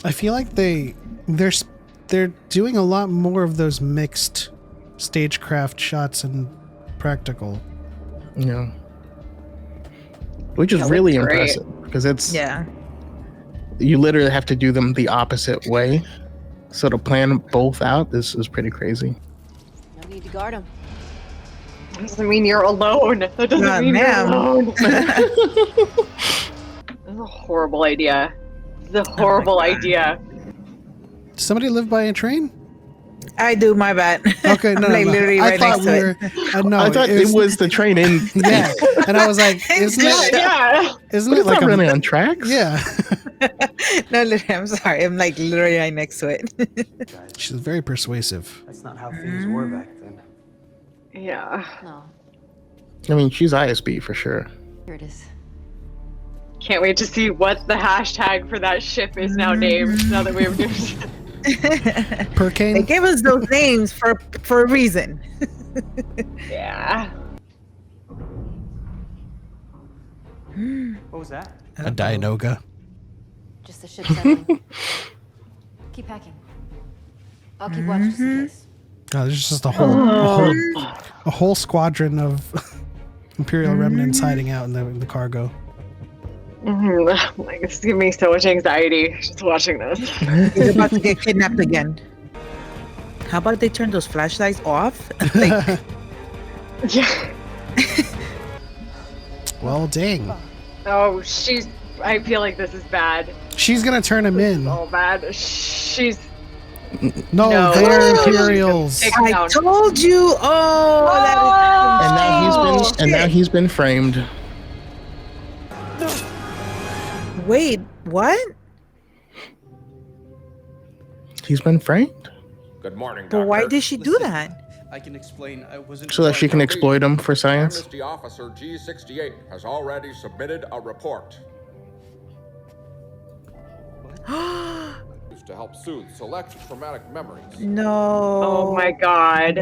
Speaker 1: I feel like they're doing a lot more of those mixed stagecraft shots and practical.
Speaker 2: Yeah. Which is
Speaker 3: That
Speaker 2: really
Speaker 3: looks great.
Speaker 2: impressive because it's
Speaker 4: Yeah.
Speaker 2: you literally have to do them the opposite way. So to plan both out, this is pretty crazy.
Speaker 6: No need to guard him.
Speaker 3: That doesn't mean you're alone. That doesn't
Speaker 4: Not
Speaker 3: mean
Speaker 4: now.
Speaker 3: you're alone. That's a horrible idea. It's a horrible
Speaker 4: God.
Speaker 3: idea.
Speaker 1: Did somebody live by a train?
Speaker 4: I do, my bad.
Speaker 1: Okay, no,
Speaker 4: like
Speaker 1: no.
Speaker 4: literally
Speaker 1: I
Speaker 4: right
Speaker 1: thought
Speaker 4: next to it.
Speaker 1: no,
Speaker 2: I thought it was the train in.
Speaker 1: Yeah, and I was like, isn't it?
Speaker 3: Yeah.
Speaker 1: Isn't
Speaker 2: But
Speaker 1: it
Speaker 2: it's
Speaker 1: like
Speaker 2: not running on tracks.
Speaker 1: Yeah.
Speaker 4: No, literally, I'm sorry. I'm like literally right next to it.
Speaker 1: She's very persuasive.
Speaker 7: That's not how things were back then.
Speaker 3: Yeah.
Speaker 6: No,
Speaker 2: I mean, she's ISB for sure.
Speaker 6: here it is.
Speaker 3: Can't wait to see what the hashtag for that ship is now named. Now that we have news.
Speaker 4: They
Speaker 1: Percane.
Speaker 4: gave us those names for a reason.
Speaker 3: Yeah.
Speaker 7: What was that?
Speaker 1: A Dianoga.
Speaker 6: Just the ship settling. Keep packing. I'll keep watch just in case.
Speaker 1: Oh, there's just a whole squadron of Imperial remnants hiding out in the cargo.
Speaker 3: Like, it's giving me so much anxiety just watching this.
Speaker 4: He's about to get kidnapped again. How about they turn those flashlights off? Like,
Speaker 3: Yeah.
Speaker 1: Well, dang.
Speaker 3: Oh, I feel like this is bad.
Speaker 1: She's gonna turn him in.
Speaker 3: Oh, bad. She's.
Speaker 1: No, they're Imperials.
Speaker 3: Take him
Speaker 4: I
Speaker 3: down.
Speaker 4: told you. Oh,
Speaker 2: And now he's been framed.
Speaker 4: Wait, what?
Speaker 2: He's been framed
Speaker 12: Good morning,
Speaker 4: But why
Speaker 12: Doctor.
Speaker 4: did she do that?
Speaker 7: I can explain. I wasn't.
Speaker 2: so that she can exploit him for science.
Speaker 12: Amnesty Officer G68 has already submitted a report to help soothe select traumatic memories.
Speaker 4: No.
Speaker 3: Oh my god.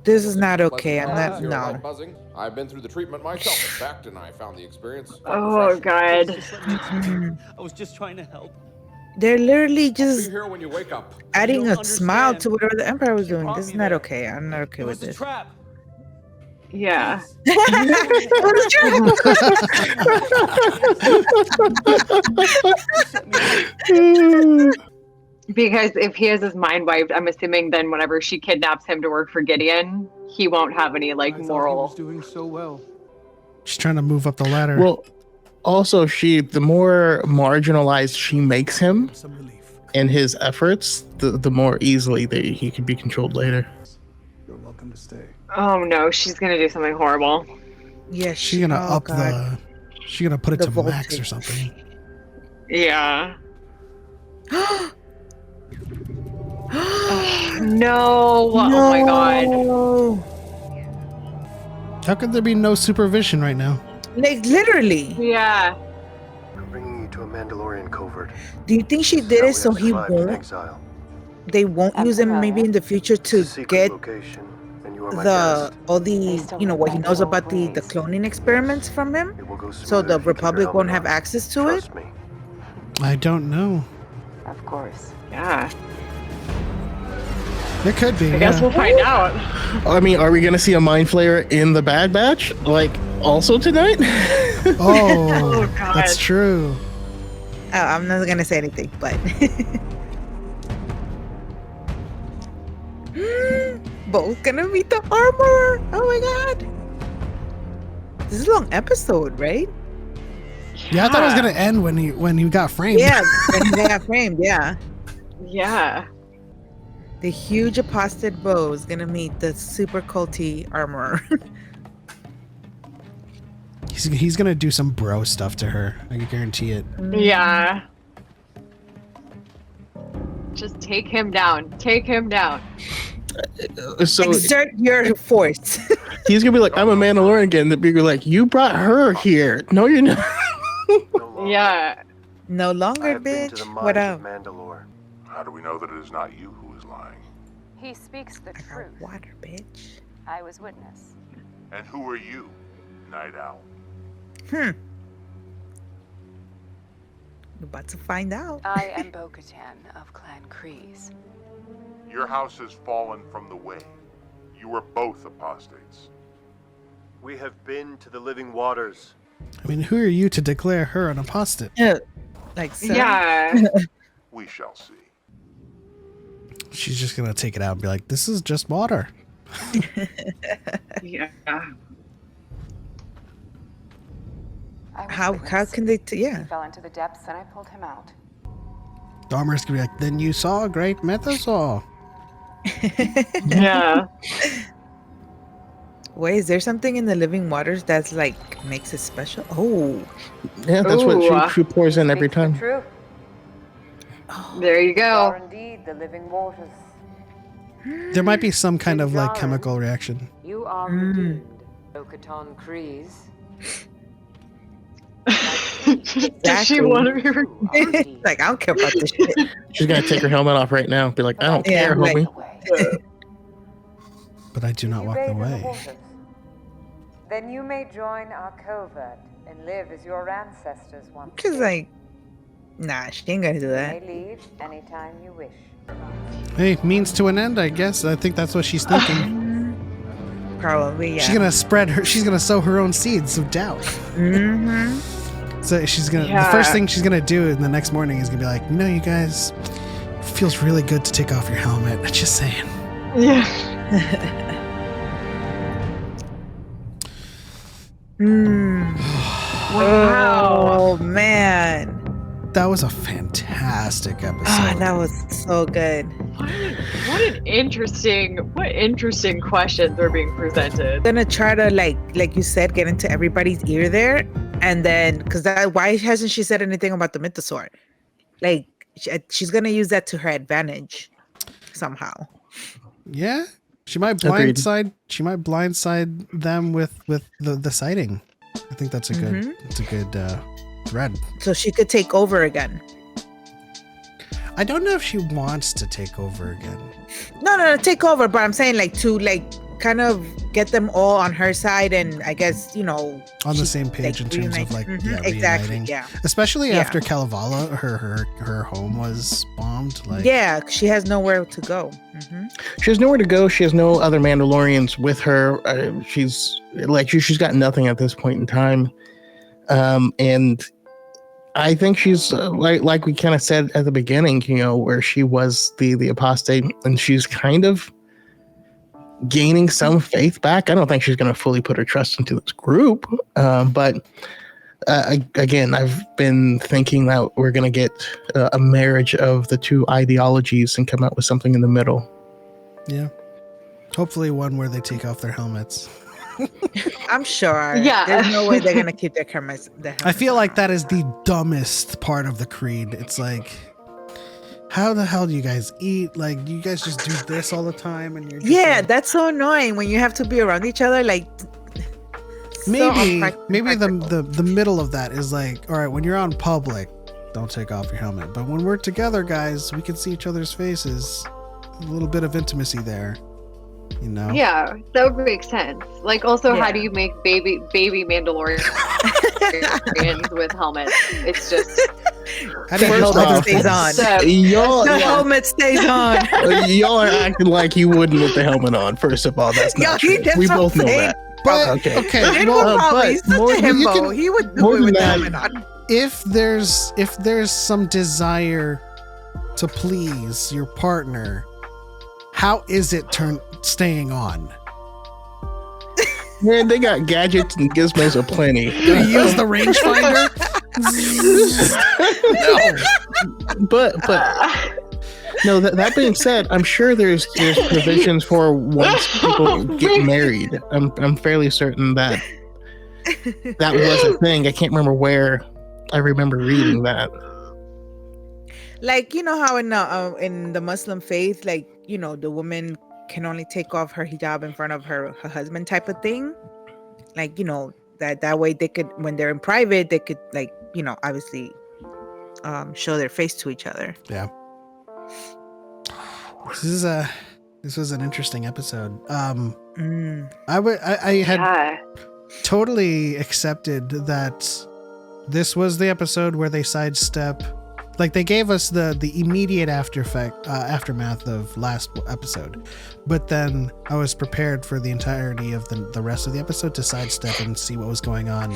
Speaker 4: This is not okay. I'm
Speaker 12: Pleasant
Speaker 4: not.
Speaker 12: zero light
Speaker 4: No.
Speaker 12: buzzing. I've been through the treatment myself, in fact, and I found the experience. quite
Speaker 3: Oh
Speaker 12: refreshing.
Speaker 3: god.
Speaker 7: I was just trying to help.
Speaker 4: They're literally
Speaker 12: Be
Speaker 4: just
Speaker 12: here when you wake up.
Speaker 4: adding
Speaker 7: don't
Speaker 4: a smile
Speaker 7: understand.
Speaker 4: to whatever the Emperor was doing.
Speaker 7: brought
Speaker 4: This is
Speaker 7: me
Speaker 4: not
Speaker 7: there.
Speaker 4: okay. I'm not okay
Speaker 7: It
Speaker 4: with
Speaker 7: was a
Speaker 4: this.
Speaker 7: trap.
Speaker 3: Yeah. Because if he has his mind wiped, I'm assuming then whenever she kidnaps him to work for Gideon, he won't have any like
Speaker 7: I thought he
Speaker 3: moral.
Speaker 7: was doing so well.
Speaker 1: She's trying to move up the ladder.
Speaker 2: Well, also, the more marginalized she makes him
Speaker 7: Some relief.
Speaker 2: in his efforts, the more easily he can be controlled later.
Speaker 9: You're welcome to stay.
Speaker 3: Oh no, she's gonna do something horrible.
Speaker 4: Yes.
Speaker 1: she's gonna up the. She's gonna put it
Speaker 4: The
Speaker 1: to max or
Speaker 4: voltage.
Speaker 1: something.
Speaker 3: Yeah. No. Oh my god.
Speaker 4: No.
Speaker 1: How could there be no supervision right now?
Speaker 4: Like literally.
Speaker 3: Yeah.
Speaker 13: I'm bringing you to a Mandalorian covert.
Speaker 4: Do you think she did
Speaker 13: Now
Speaker 4: it
Speaker 13: we
Speaker 4: so
Speaker 13: have
Speaker 4: he
Speaker 13: survived in
Speaker 4: won't?
Speaker 13: exile.
Speaker 4: They won't use him maybe in the future to
Speaker 13: Secret
Speaker 4: get
Speaker 13: location, and you are my
Speaker 4: the
Speaker 13: guest.
Speaker 4: all the what he knows about the cloning experiments from him.
Speaker 13: It will go
Speaker 4: So
Speaker 13: smoother
Speaker 4: the
Speaker 13: if you keep your
Speaker 4: Republic won't
Speaker 13: helmet
Speaker 4: have
Speaker 13: on.
Speaker 4: access to it.
Speaker 13: Trust me.
Speaker 1: I don't know.
Speaker 6: Of course.
Speaker 3: Yeah.
Speaker 1: It could be.
Speaker 3: I guess we'll find out.
Speaker 2: I mean, are we gonna see a mind flayer in the Bad Batch also tonight?
Speaker 1: Oh,
Speaker 3: God.
Speaker 1: that's true.
Speaker 4: Oh, I'm not gonna say anything, but both gonna meet the armor. Oh my god, this is a long episode, right?
Speaker 1: Yeah, I thought it was gonna end when he got framed.
Speaker 4: Yeah, when he got framed. Yeah,
Speaker 3: Yeah.
Speaker 4: the huge apostate bow is gonna meet the super culty armor.
Speaker 1: He's gonna do some bro stuff to her. I can guarantee it.
Speaker 3: Yeah. Just take him down. Take him down.
Speaker 2: So
Speaker 4: Exert your force.
Speaker 2: he's gonna be like, "I'm a Mandalorian again." The bigger like, "You brought her here." No, you're not.
Speaker 3: Yeah.
Speaker 4: No
Speaker 13: I
Speaker 4: longer,
Speaker 13: have been to
Speaker 4: bitch.
Speaker 13: the
Speaker 4: What
Speaker 13: mines
Speaker 4: up?
Speaker 13: of Mandalore.
Speaker 14: How do we know that it is not you who is lying?
Speaker 6: He speaks the
Speaker 4: I got
Speaker 6: truth.
Speaker 4: water, bitch.
Speaker 6: I was witness.
Speaker 14: And who are you, Night Owl?
Speaker 4: We're about to find out.
Speaker 6: I am Bo-Katan of Clan Kryze.
Speaker 14: Your house has fallen from the way. You were both apostates.
Speaker 13: We have been to the living waters.
Speaker 1: I mean, who are you to declare her an apostate?
Speaker 4: Yeah, like so.
Speaker 3: Yeah.
Speaker 14: We shall see.
Speaker 1: She's just gonna take it out and be like, "This is just water."
Speaker 3: Yeah.
Speaker 4: How can they? Yeah.
Speaker 6: He fell into the depths and I pulled him out.
Speaker 1: The armor's gonna be like, "Then you saw a great mythosaur."
Speaker 3: Yeah.
Speaker 4: Wait, is there something in the living waters that's like makes it special? Oh,
Speaker 2: Yeah, that's
Speaker 3: Ooh.
Speaker 2: what she pours in every time.
Speaker 15: True.
Speaker 3: There you
Speaker 15: You are
Speaker 3: go.
Speaker 15: indeed the living waters.
Speaker 1: There might be some kind of like chemical reaction.
Speaker 15: You are redeemed, Okatan Kreese.
Speaker 3: Does she want to be
Speaker 4: like, I don't care about this shit.
Speaker 2: She's gonna take her helmet off right now. Be like, I don't care,
Speaker 4: like-
Speaker 2: homie.
Speaker 1: But I do not walk the way.
Speaker 15: Then you may join our covert and live as your ancestors once
Speaker 4: She's
Speaker 15: did.
Speaker 4: like, nah, she ain't gonna do
Speaker 15: You
Speaker 4: that.
Speaker 15: may leave anytime you wish.
Speaker 1: Hey, means to an end, I guess. I think that's what she's thinking.
Speaker 4: Probably, yeah.
Speaker 1: She's gonna sow her own seeds of doubt.
Speaker 4: Mm-hmm.
Speaker 1: So she's gonna, the first thing she's gonna do in the next morning is gonna be like, you guys, it feels really good to take off your helmet. Just saying.
Speaker 3: Yeah. Wow.
Speaker 4: Oh man,
Speaker 1: That was a fantastic episode.
Speaker 4: that was so good.
Speaker 3: What interesting questions are being presented.
Speaker 4: Gonna try to like you said, get into everybody's ear there, and then why hasn't she said anything about the mythosaur? Like she's gonna use that to her advantage somehow.
Speaker 1: Yeah, she might
Speaker 2: Agreed.
Speaker 1: blindside them with the sighting. I think that's a good thread.
Speaker 4: So she could take over again.
Speaker 1: I don't know if she wants to take over again.
Speaker 4: No, take over. But I'm saying like to like kind of get them all on her side, and I guess
Speaker 1: On the same page in terms of like
Speaker 4: exactly,
Speaker 1: reuniting.
Speaker 4: yeah.
Speaker 1: Especially after Kalevala, her home was bombed. Like
Speaker 4: Yeah, she has nowhere to go.
Speaker 2: She has nowhere to go. She has no other Mandalorians with her. She's got nothing at this point in time. And I think she's like we kind of said at the beginning, where she was the apostate, and she's kind of gaining some faith back. I don't think she's going to fully put her trust into this group, but again, I've been thinking that we're going to get a marriage of the two ideologies and come out with something in the middle.
Speaker 1: Yeah. Hopefully one where they take off their helmets.
Speaker 4: I'm sure.
Speaker 3: Yeah.
Speaker 4: There's no way they're gonna keep their helmets.
Speaker 1: I feel like that is the dumbest part of the creed. It's like, how the hell do you guys eat? Like, you guys just do this all the time, and you're just like,
Speaker 4: that's so annoying when you have to be around each other. Like,
Speaker 1: maybe the middle of that is like, all right, when you're on public, don't take off your helmet. But when we're together, guys, we can see each other's faces. A little bit of intimacy there,
Speaker 3: Yeah, that would make sense. Like, also, how do you make baby Mandalorians with helmets? It's just
Speaker 1: the
Speaker 4: helmet stays on. The helmet stays on.
Speaker 2: Y'all are acting like you wouldn't with the helmet on. First of all, that's not true. We both know that.
Speaker 1: But
Speaker 2: okay,
Speaker 4: He would do it with the helmet on.
Speaker 1: If there's some desire to please your partner, how is it staying on?
Speaker 2: Man, they got gadgets and gizmos aplenty.
Speaker 1: Do you use the rangefinder?
Speaker 2: No. But no. That being said, I'm sure there's provisions for once people get married. I'm fairly certain that was a thing. I can't remember where. I remember reading that.
Speaker 4: Like, how in the Muslim faith, like, the woman can only take off her hijab in front of her husband type of thing. Like, that way they could, when they're in private, they could, like, obviously show their face to each other.
Speaker 1: Yeah. This was an interesting episode. I had totally accepted that this was the episode where they sidestep. Like, they gave us the immediate aftermath of last episode, but then I was prepared for the entirety of the rest of the episode to sidestep and see what was going on.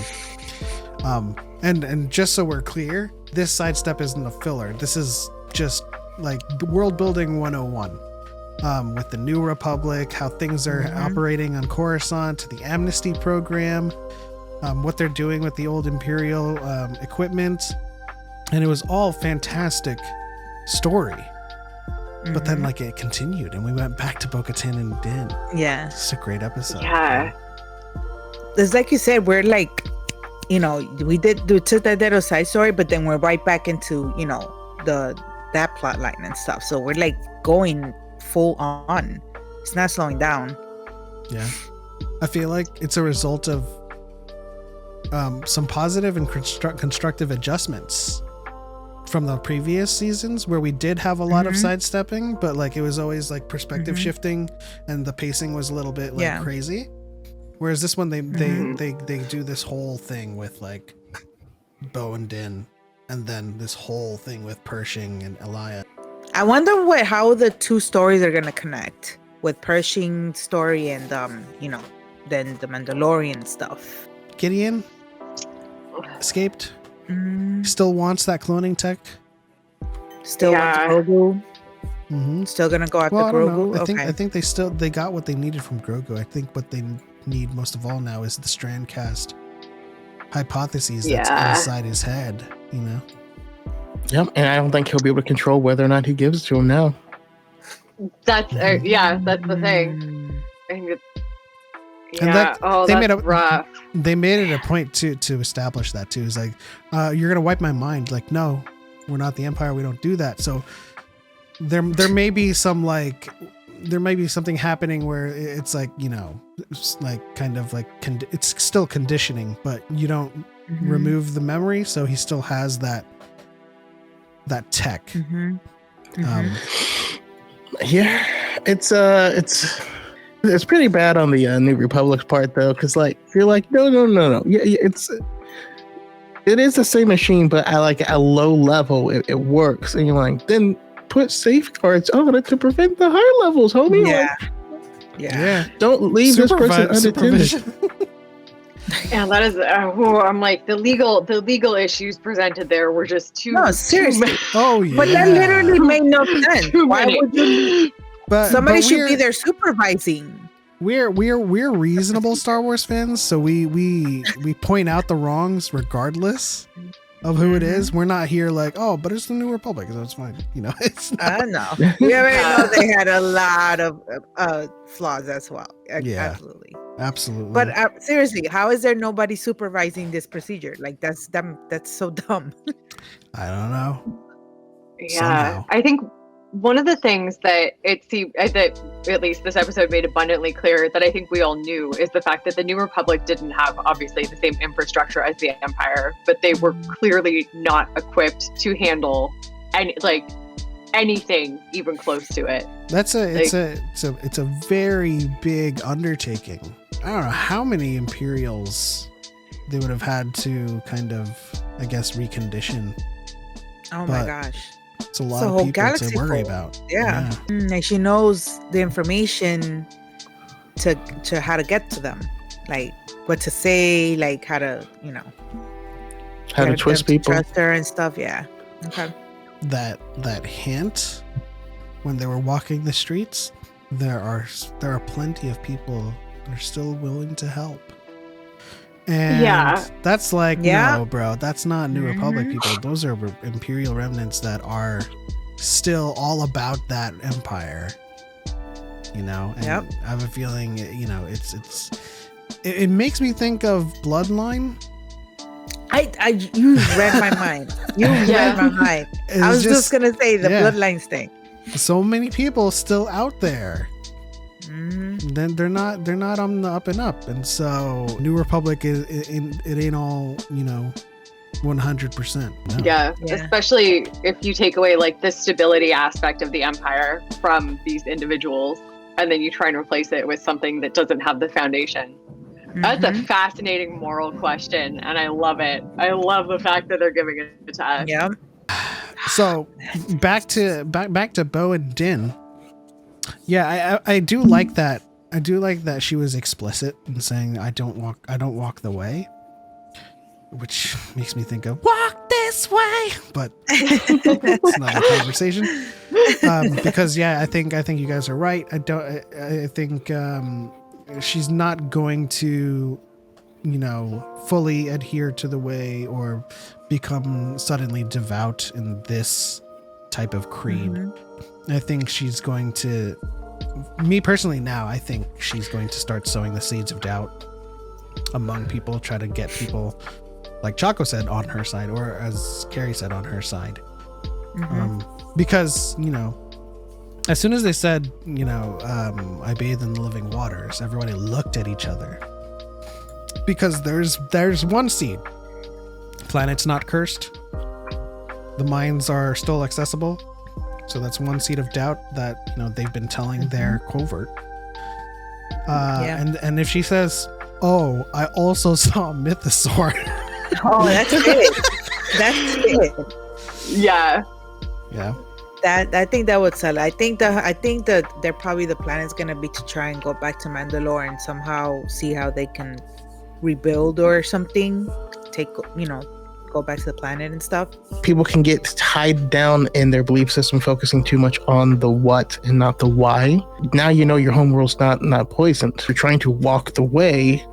Speaker 1: And just so we're clear, this sidestep isn't a filler. This is just like world building 101, with the New Republic, how things are operating on Coruscant, the amnesty program, what they're doing with the old Imperial equipment. And it was all fantastic story. But then like it continued and we went back to Bo-Katan and Din.
Speaker 4: Yeah.
Speaker 1: It's a great episode.
Speaker 3: Yeah.
Speaker 4: It's like you said, we're like, you know, we took that little side story, but then we're right back into, you know, that plot line and stuff. So we're like going full on. It's not slowing down.
Speaker 1: Yeah. I feel like it's a result of some positive and constructive adjustments from the previous seasons where we did have a lot of sidestepping, but like it was always like perspective shifting and the pacing was a little bit like crazy. Whereas this one, they do this whole thing with like Bo and Din, and then this whole thing with Pershing and Elia.
Speaker 4: I wonder how the two stories are gonna connect with Pershing's story and you know, then the Mandalorian stuff.
Speaker 1: Gideon escaped. Still wants that cloning tech.
Speaker 4: Still wants Grogu. Still gonna go after Grogu.
Speaker 1: I think they got what they needed from Grogu. I think what they need most of all now is the strand cast hypotheses that's inside his head. You know.
Speaker 2: Yep, and I don't think he'll be able to control whether or not he gives it to him now.
Speaker 3: That's that's the thing. I think it's,
Speaker 1: And
Speaker 3: that's rough.
Speaker 1: They made it a point to establish that too. It's like, you're gonna wipe my mind. Like, no, we're not the Empire. We don't do that. So there may be some there may be something happening where it's like, you know, it's like kind of like it's still conditioning, but you don't remove the memory, so he still has that tech.
Speaker 2: Yeah, it's pretty bad on the New Republic's part though, because like you're like no. Yeah, it is the same machine, but at like a low level, it works, and you're like, then put safeguards on it to prevent the high levels, homie.
Speaker 1: Yeah.
Speaker 2: Don't leave this person unattended.
Speaker 3: Yeah, that is. I'm like the legal issues presented there were just too.
Speaker 4: No, seriously.
Speaker 1: Oh yeah.
Speaker 4: But that literally made no sense. Why would you? Somebody should be there supervising.
Speaker 1: We're reasonable Star Wars fans, so we point out the wrongs regardless of who it is. We're not here like, oh, but it's the New Republic, so it's fine. You know, it's not.
Speaker 4: I know. We already know they had a lot of flaws as well.
Speaker 1: Yeah. Absolutely.
Speaker 4: But seriously, how is there nobody supervising this procedure? Like that's dumb. That's so dumb.
Speaker 1: I don't know.
Speaker 3: Yeah,
Speaker 1: Somehow.
Speaker 3: I think one of the things that that at least this episode made abundantly clear that I think we all knew is the fact that the New Republic didn't have obviously the same infrastructure as the Empire, but they were clearly not equipped to handle anything even close to it.
Speaker 1: It's a very big undertaking. I don't know how many Imperials they would have had to kind of, I guess, recondition.
Speaker 4: Oh my gosh.
Speaker 1: It's a lot of people to worry about.
Speaker 4: Yeah. And she knows the information to how to get to them. Like what to say, like how to, you know.
Speaker 2: How to twist people.
Speaker 4: Trust her and stuff, yeah. Okay.
Speaker 1: That hint when they were walking the streets, there are plenty of people that are still willing to help. And that's like, no, bro, that's not New Republic people. Those are Imperial remnants that are still all about that Empire, you know? And I have a feeling, you know, it makes me think of Bloodline.
Speaker 4: You read my mind. You read my mind. I was just gonna say the Bloodlines thing.
Speaker 1: So many people still out there. Then they're not on the up and up, and so New Republic it ain't all, you know, 100%. No.
Speaker 3: Yeah, especially if you take away like the stability aspect of the Empire from these individuals, and then you try and replace it with something that doesn't have the foundation. That's a fascinating moral question, and I love it. I love the fact that they're giving it to us.
Speaker 4: Yeah.
Speaker 1: So back to Bo and Din. Yeah, I do like that. I do like that she was explicit in saying I don't walk the way, which makes me think of walk this way, but it's not a conversation. Because I think you guys are right. I think she's not going to, you know, fully adhere to the way or become suddenly devout in this type of creed. I think she's going to, me personally now, I think she's going to start sowing the seeds of doubt among people, try to get people, like Choco said, on her side, or as Carrie said, on her side. Because, you know, as soon as they said, you know, I bathe in the living waters, everybody looked at each other. Because there's one seed. Planet's not cursed. The mines are still accessible. So that's one seed of doubt that, you know, they've been telling their covert. And if she says, "Oh, I also saw a mythosaur."
Speaker 4: Oh, that's it. That's it.
Speaker 3: Yeah.
Speaker 1: Yeah.
Speaker 4: That I think that would sell it. I think that they're probably the plan is gonna be to try and go back to Mandalore and somehow see how they can rebuild or something. Go back to the planet and stuff.
Speaker 2: People can get tied down in their belief system, focusing too much on the what and not the why. Now you know your homeworld's not poisoned. You're trying to walk the way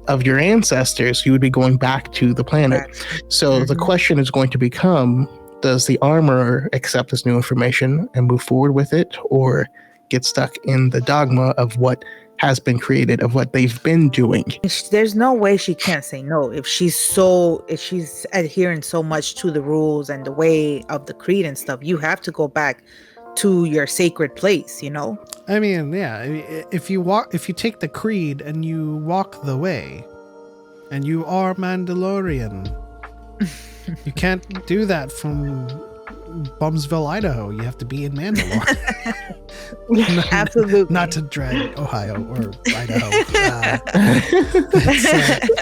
Speaker 2: of your ancestors. You would be going back to the planet. So the question is going to become, does the armorer accept this new information and move forward with it, or get stuck in the dogma of what has been created, of what they've been doing?
Speaker 4: There's no way she can't say no if she's adhering so much to the rules and the way of the creed and stuff. You have to go back to your sacred place, you know?
Speaker 1: I mean, yeah, if you take the creed and you walk the way and you are Mandalorian, you can't do that from Bumsville, Idaho. You have to be in Mandalore.
Speaker 4: Absolutely.
Speaker 1: Not to dread Ohio or Idaho.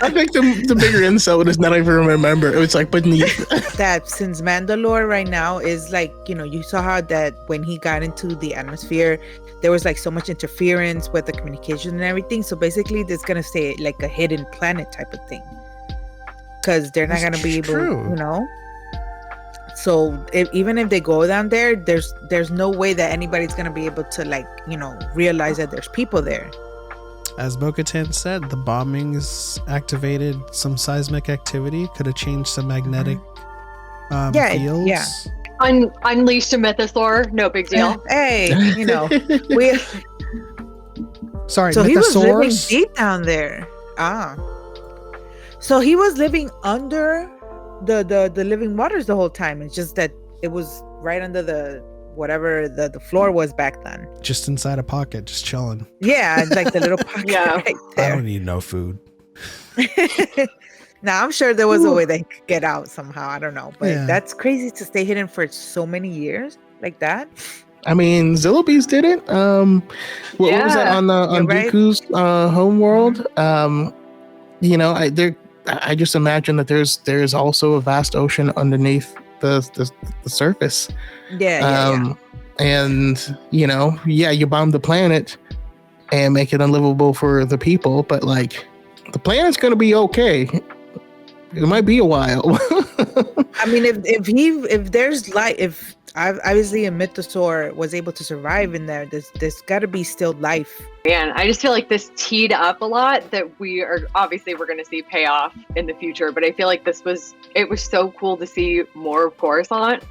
Speaker 2: I think the bigger insult is not even remember. It was like beneath.
Speaker 4: That since Mandalore right now is like, you know, you saw how that when he got into the atmosphere, there was like so much interference with the communication and everything. So basically, there's gonna stay like a hidden planet type of thing, because they're not gonna be able, you know. So even if they go down there, there's no way that anybody's gonna be able to, like, you know, realize that there's people there.
Speaker 1: As Bo-Katan said, the bombings activated some seismic activity, could have changed some magnetic fields.
Speaker 4: Yeah.
Speaker 3: Unleashed a mythosaur, no big deal.
Speaker 4: Hey, you know,
Speaker 1: Sorry,
Speaker 4: so he was living
Speaker 1: mythosaurs?
Speaker 4: deep down there. So he was living under the living waters the whole time. It's just that it was right under the whatever the floor was back then.
Speaker 1: Just inside a pocket, just chilling.
Speaker 4: Yeah, it's like the little pocket right
Speaker 1: I
Speaker 4: there.
Speaker 1: don't need no food.
Speaker 4: Now I'm sure there was a way they could get out somehow. I don't know, but
Speaker 1: Yeah.
Speaker 4: that's crazy to stay hidden for so many years like that.
Speaker 2: I mean, Zillowbees did it. What was that on Dooku's homeworld? You know, I just imagine that there's also a vast ocean underneath the surface.
Speaker 4: Yeah.
Speaker 2: And you know, you bomb the planet and make it unlivable for the people, but like the planet's gonna be okay. It might be a while.
Speaker 4: I mean, if there's life, if obviously a mythosaur was able to survive in there's got to be still life.
Speaker 3: Man, I just feel like this teed up a lot that we're going to see payoff in the future. But I feel like it was so cool to see more of Coruscant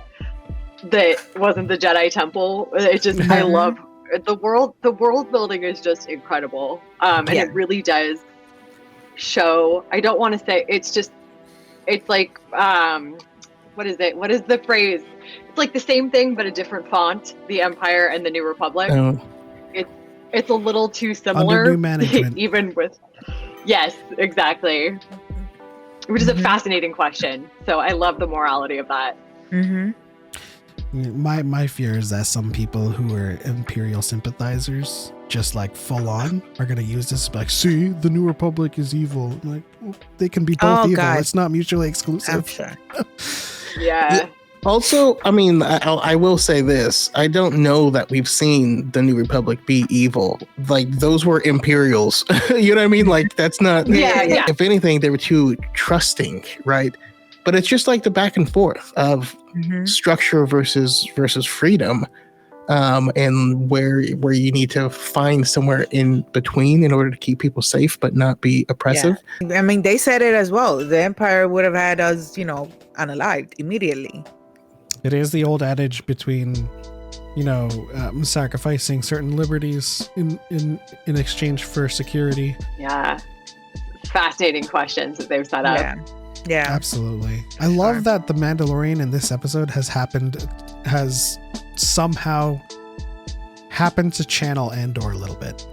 Speaker 3: that wasn't the Jedi Temple. It just, I love the world. The world building is just incredible. And it really does show, I don't want to say, it's like, what is it? What is the phrase? It's like the same thing, but a different font, the Empire and the New Republic. It's a little too similar.
Speaker 1: Under new management.
Speaker 3: Even with, yes, exactly. Which is a fascinating question. So I love the morality of that.
Speaker 1: My fear is that some people who are Imperial sympathizers, just like full on, are going to use this like, see, the New Republic is evil. I'm like, well, they can be both evil. God. It's not mutually exclusive.
Speaker 3: Yeah.
Speaker 2: Also, I mean, I will say this. I don't know that we've seen the New Republic be evil. Like, those were Imperials. You know what I mean? Like, that's not...
Speaker 3: Yeah.
Speaker 2: If anything, they were too trusting, right? But it's just like the back and forth of structure versus freedom. And where you need to find somewhere in between in order to keep people safe but not be oppressive.
Speaker 4: I mean, they said it as well. The Empire would have had us, you know, unalived immediately.
Speaker 1: It is the old adage between sacrificing certain liberties in exchange for security.
Speaker 3: Yeah. Fascinating questions that they've set up.
Speaker 4: Yeah.
Speaker 1: Absolutely. I love that the Mandalorian in this episode has somehow happened to channel Andor a little bit.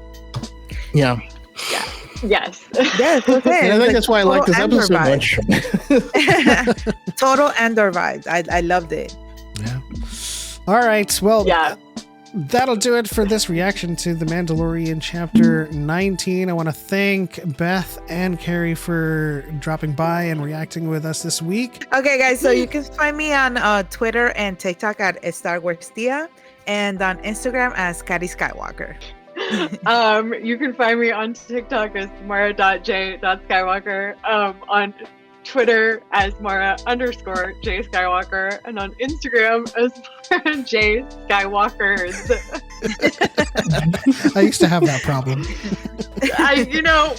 Speaker 2: Yeah.
Speaker 3: Yes.
Speaker 4: Yes. Okay.
Speaker 2: And I think that's why I like this episode much.
Speaker 4: Total Andor vibes. I loved it.
Speaker 1: Yeah. All right. Well, that'll do it for this reaction to The Mandalorian Chapter 19. I want to thank Beth and Carrie for dropping by and reacting with us this week.
Speaker 4: Okay, guys. So you can find me on Twitter and TikTok at Star Wars Tia, and on Instagram as Carrie Skywalker.
Speaker 3: You can find me on TikTok as Mara.j.skywalker, on Twitter as Mara_J Skywalker, and on Instagram as Mara J Skywalkers.
Speaker 1: I used to have that problem.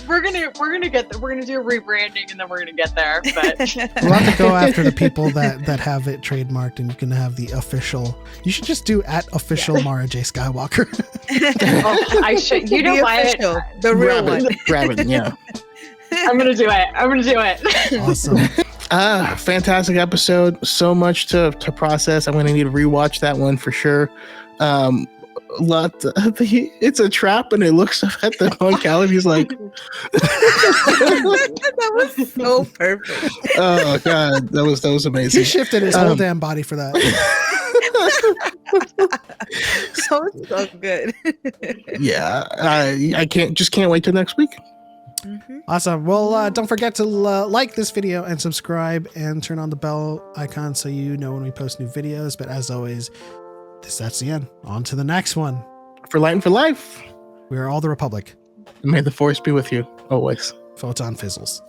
Speaker 3: We're gonna get there. We're gonna do a rebranding and then we're gonna get there. But
Speaker 1: we'll have to go after the people that have it trademarked, and you can have the official. You should just do @official Mara J Skywalker.
Speaker 3: I should. You know what?
Speaker 4: The real one.
Speaker 2: Rabbit, yeah.
Speaker 3: I'm gonna do it.
Speaker 1: Awesome.
Speaker 2: Fantastic episode. So much to process. I'm gonna need to rewatch that one for sure. It's a trap, and it looks up at the one Caleb. He's like,
Speaker 4: that was so perfect.
Speaker 2: Oh god, that was amazing.
Speaker 1: He shifted his whole damn body for that.
Speaker 4: So good.
Speaker 2: Yeah, I can't wait till next week.
Speaker 1: Awesome. Well, don't forget to like this video and subscribe and turn on the bell icon so you know when we post new videos. But as always, that's the end. On to the next one.
Speaker 2: For Light and for Life,
Speaker 1: we are all the Republic.
Speaker 2: May the Force be with you always.
Speaker 1: Photon fizzles.